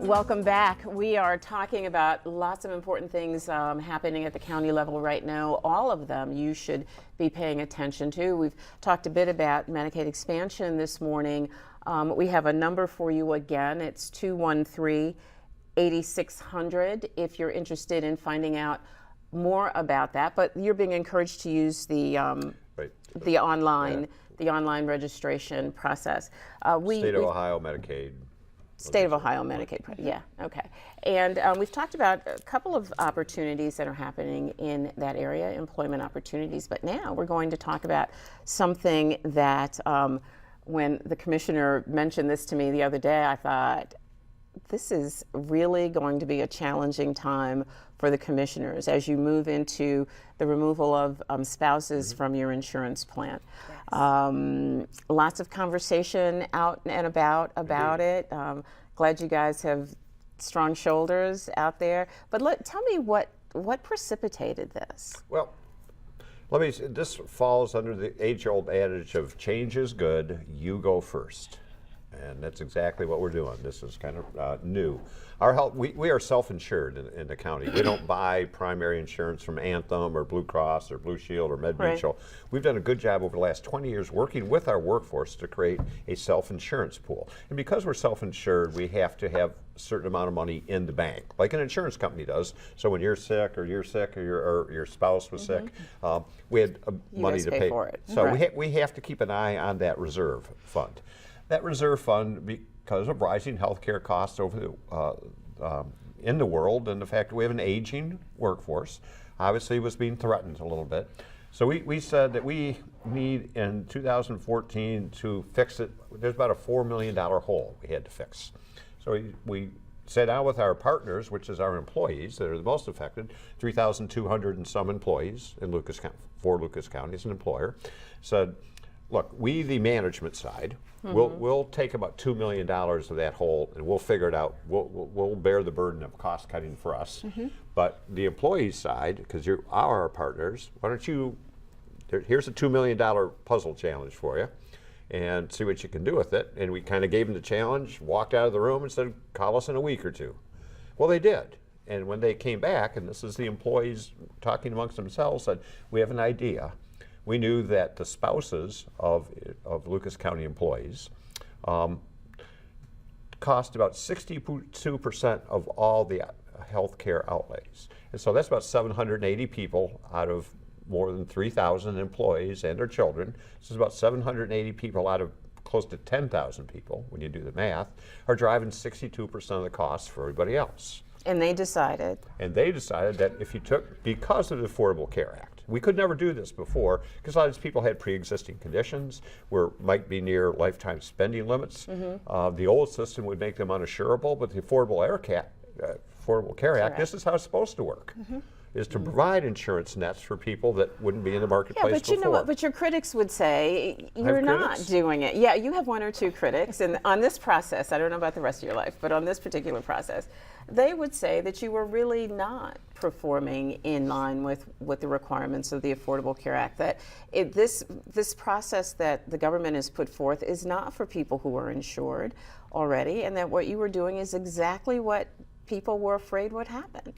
Welcome back. We are talking about lots of important things happening at the county level right now. All of them you should be paying attention to. We've talked a bit about Medicaid expansion this morning. We have a number for you again. It's 213-8600 if you're interested in finding out more about that. But you're being encouraged to use the online registration process. State of Ohio Medicaid. State of Ohio Medicaid, yeah, okay. And we've talked about a couple of opportunities that are happening in that area, employment opportunities, but now we're going to talk about something that when the commissioner mentioned this to me the other day, I thought, this is really going to be a challenging time for the commissioners as you move into the removal of spouses from your insurance plan. Yes. Lots of conversation out and about it. Glad you guys have strong shoulders out there. But tell me what precipitated this? Well, this falls under the age-old adage of change is good, you go first. And that's exactly what we're doing. This is kind of new. Our health, we are self-insured in the county. We don't buy primary insurance from Anthem or Blue Cross or Blue Shield or MedMutual. Right. We've done a good job over the last 20 years working with our workforce to create a self-insurance pool. And because we're self-insured, we have to have a certain amount of money in the bank, like an insurance company does. So when you're sick or your spouse was sick, we had money to pay for it. So we have to keep an eye on that reserve fund. That reserve fund, because of rising healthcare costs in the world and the fact that we have an aging workforce, obviously was being threatened a little bit. So we said that we need in 2014 to fix it. There's about a $4 million hole we had to fix. So we sat down with our partners, which is our employees that are the most affected, 3,200 and some employees in Lucas County, for Lucas County as an employer, said, look, we, the management side, we'll take about $2 million of that hole and we'll figure it out. We'll bear the burden of cost cutting for us. But the employees side, because you are our partners, why don't you, here's a $2 million puzzle challenge for you and see what you can do with it. And we kind of gave them the challenge, walked out of the room and said, call us in a week or two. Well, they did. And when they came back, and this is the employees talking amongst themselves, said, we have an idea. We knew that the spouses of Lucas County employees cost about 62% of all the health care outlays. And so that's about 780 people out of more than 3,000 employees and their children. This is about 780 people out of close to 10,000 people, when you do the math, are driving 62% of the costs for everybody else. And they decided? And they decided that if you took, because of the Affordable Care Act, we could never do this before because a lot of these people had pre-existing conditions might be near lifetime spending limits. The old system would make them uninsurable, but the Affordable Care Act, this is how it's supposed to work. Is to provide insurance nets for people that wouldn't be in the marketplace before. Yeah, but you know what? But your critics would say you're not doing it. Yeah, you have one or two critics, and on this process, I don't know about the rest of your life, but on this particular process, they would say that you were really not performing in line with the requirements of the Affordable Care Act. That this process that the government has put forth is not for people who are insured already, and that what you were doing is exactly what people were afraid would happen.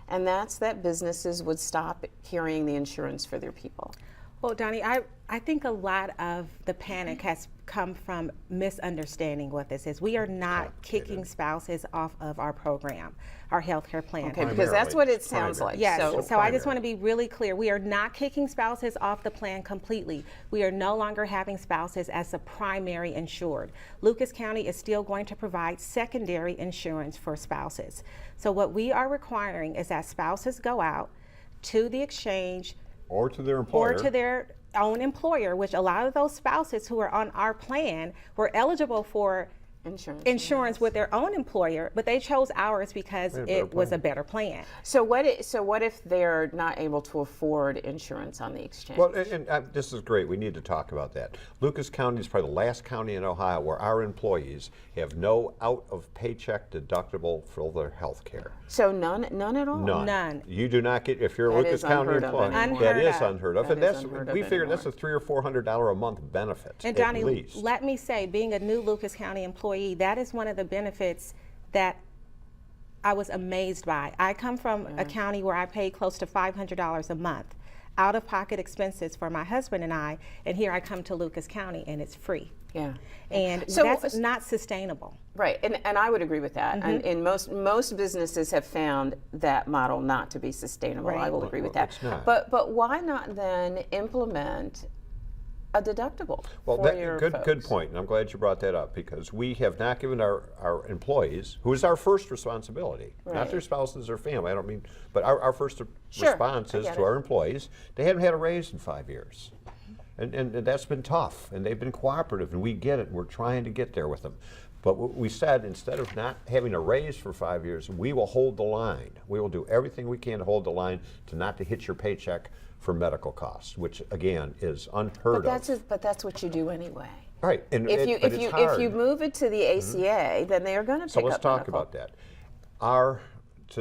And that's that businesses would stop carrying the insurance for their people. Well, Donnie, I think a lot of the panic has come from misunderstanding what this is. We are not kicking spouses off of our program, our health care plan. Okay, because that's what it sounds like. Yes, so I just want to be really clear. We are not kicking spouses off the plan completely. We are no longer having spouses as the primary insured. Lucas County is still going to provide secondary insurance for spouses. So what we are requiring is that spouses go out to the exchange or to their employer. Or to their own employer, which a lot of those spouses who are on our plan were eligible for insurance with their own employer, but they chose ours because it was a better plan. So what if they're not able to afford insurance on the exchange? Well, and this is great. We need to talk about that. Lucas County is probably the last county in Ohio where our employees have no out-of-paycheck deductible for their health care. So none at all? None. You do not get, if you're a Lucas County employee, that is unheard of. And we figured that's a $300 or $400 a month benefit. And at Donnie, least. let me say, being a new Lucas County employee, that is one of the benefits that I was amazed by. I come from a county where I pay close to $500 a month out-of-pocket expenses for my husband and I, and here I come to Lucas County and it's free. Yeah. And So that's not sustainable. Right, and I would agree with that. And most businesses have found that model not to be sustainable. I Right. will agree with Well, that. it's not. But why not then implement a deductible Well, for your good folks? point, and I'm glad you brought that up, because we have not given our employees, who is our first responsibility, not Right. their spouses or family, I don't mean, but our first Sure, response I is get to it. our employees, they haven't had a raise in 5 years. And that's been tough, and they've been cooperative, and we get it, we're trying to get there with them. But what we said, instead of not having a raise for 5 years, we will hold the line. We will do everything we can to hold the line to not to hit your paycheck for medical costs, which again is unheard of. But that's what you do anyway. Right, and If but it's you hard. move it to the ACA, then they are going to pick So let's up talk medical. about that.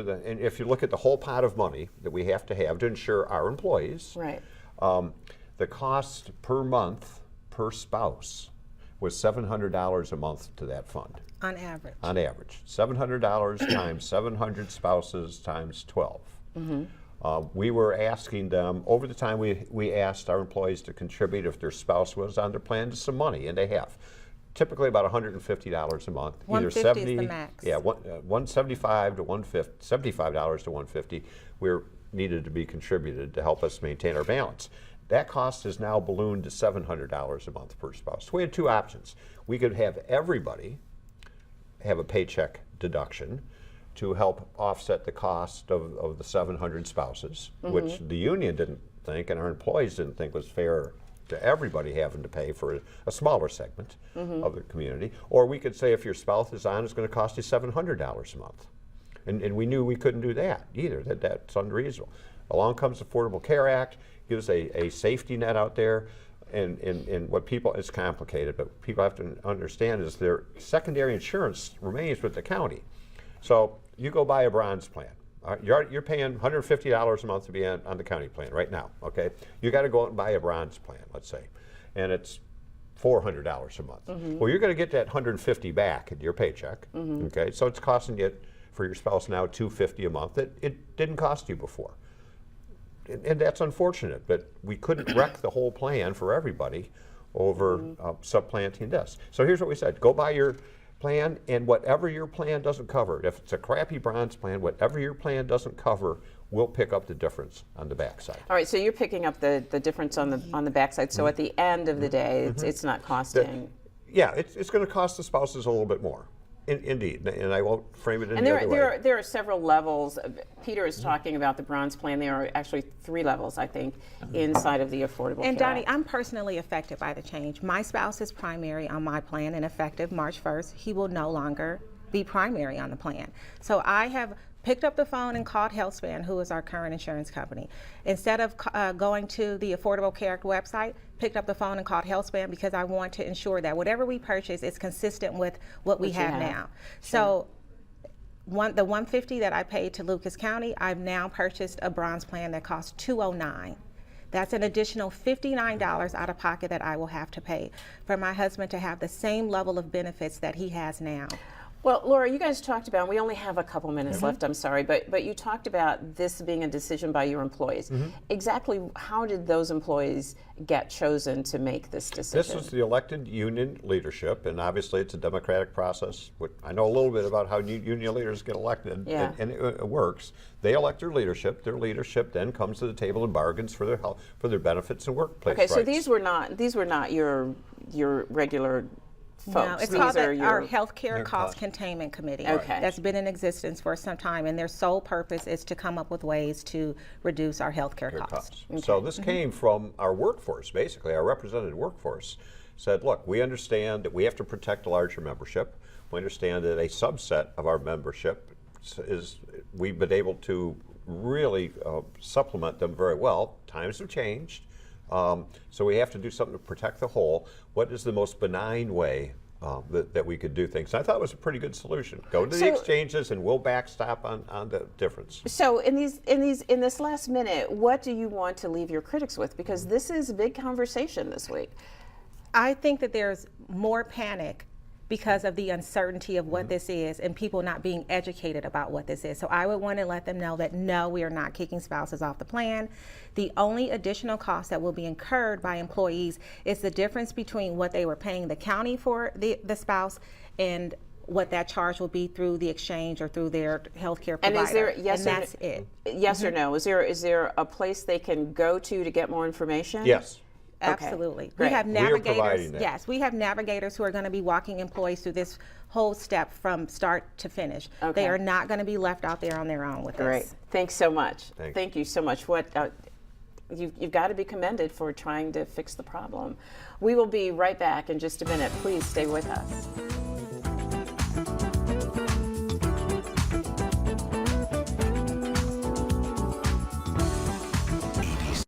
And if you look at the whole pot of money that we have to insure our employees, Right. the cost per month per spouse was $700 a month to that fund, On average. on average. $700 times 700 spouses times 12. We were asking them, over the time we asked our employees to contribute if their spouse was on their plan to some money, and they have. Typically about $150 a month. $150 is the max. Yeah, $175 to $150, $75 to $150 needed to be contributed to help us maintain our balance. That cost has now ballooned to $700 a month per spouse. So we had two options. We could have everybody have a paycheck deduction to help offset the cost of the 700 spouses, which the union didn't think and our employees didn't think was fair to everybody having to pay for a smaller segment of the community. Or we could say if your spouse is on, it's going to cost you $700 a month. And we knew we couldn't do that either, that's unreasonable. Along comes the Affordable Care Act, gives a safety net out there, and what people, it's complicated, but people have to understand is their secondary insurance remains with the county. So you go buy a bronze plan. You're paying $150 a month to be on the county plan right now, okay? You got to go out and buy a bronze plan, let's say, and it's $400 a month. Well, you're going to get that $150 back in your paycheck, okay? So it's costing you, for your spouse now, $250 a month. It didn't cost you before. And that's unfortunate, but we couldn't wreck the whole plan for everybody over supplanting this. So here's what we said: go buy your plan, and whatever your plan doesn't cover, if it's a crappy bronze plan, whatever your plan doesn't cover, we'll pick up the difference on the backside. All right, so you're picking up the difference on the backside. So at the end of the day, it's not costing. Yeah, it's going to cost the spouses a little bit more. Indeed, and I won't frame it any And other way. there are several levels. Peter is talking about the bronze plan. There are actually 3 levels, I think, inside of the Affordable And Care Donnie, Act. I'm personally affected by the change. My spouse is primary on my plan, and effective March 1st, he will no longer be primary on the plan. So I have picked up the phone and called HealthSpan, who is our current insurance company. Instead of going to the Affordable Care Act website, picked up the phone and called HealthSpan because I want to ensure that whatever we purchase is consistent with what we you have have. now. So the $150 that I paid to Lucas County, I've now purchased a bronze plan that costs $209. That's an additional $59 out of pocket that I will have to pay for my husband to have the same level of benefits that he has now. Well, Laura, you guys talked about, we only have a couple minutes left, I'm sorry, but you talked about this being a decision by your employees. Exactly how did those employees get chosen to make this decision? This was the elected union leadership, and obviously it's a democratic process. I know a little bit about how union leaders get elected, Yeah. and it works. They elect their leadership. Their leadership then comes to the table and bargains for their health, for their benefits and workplace Okay, rights. so these were not your regular folks. No, it's These called are our your- Healthcare Cost Containment Committee. Okay. That's been in existence for some time, and their sole purpose is to come up with ways to reduce our healthcare costs. So this came from our workforce, basically, our represented workforce said, look, we understand that we have to protect a larger membership. We understand that a subset of our membership we've been able to really supplement them very well. Times have changed. So we have to do something to protect the whole. What is the most benign way that we could do things? And I thought it was a pretty good solution. Go to the So- exchanges and we'll backstop on the difference. So in this last minute, what do you want to leave your critics with? Because this is a big conversation this week. I think that there's more panic because of the uncertainty of what this is and people not being educated about what this is. So I would want to let them know that no, we are not kicking spouses off the plan. The only additional cost that will be incurred by employees is the difference between what they were paying the county for the spouse and what that charge will be through the exchange or through their healthcare provider. And is there and that's it. Yes or no? Is there a place they can go to get more information? Yes. Absolutely. great. We have We are navigators. providing that. Yes, we have navigators who are going to be walking employees through this whole step from start to finish. Okay. They are not going to be left out there on their own with Great. this. Thanks so much. Thanks. Thank you so much. You've got to be commended for trying to fix the problem. We will be right back in just a minute. Please stay with us.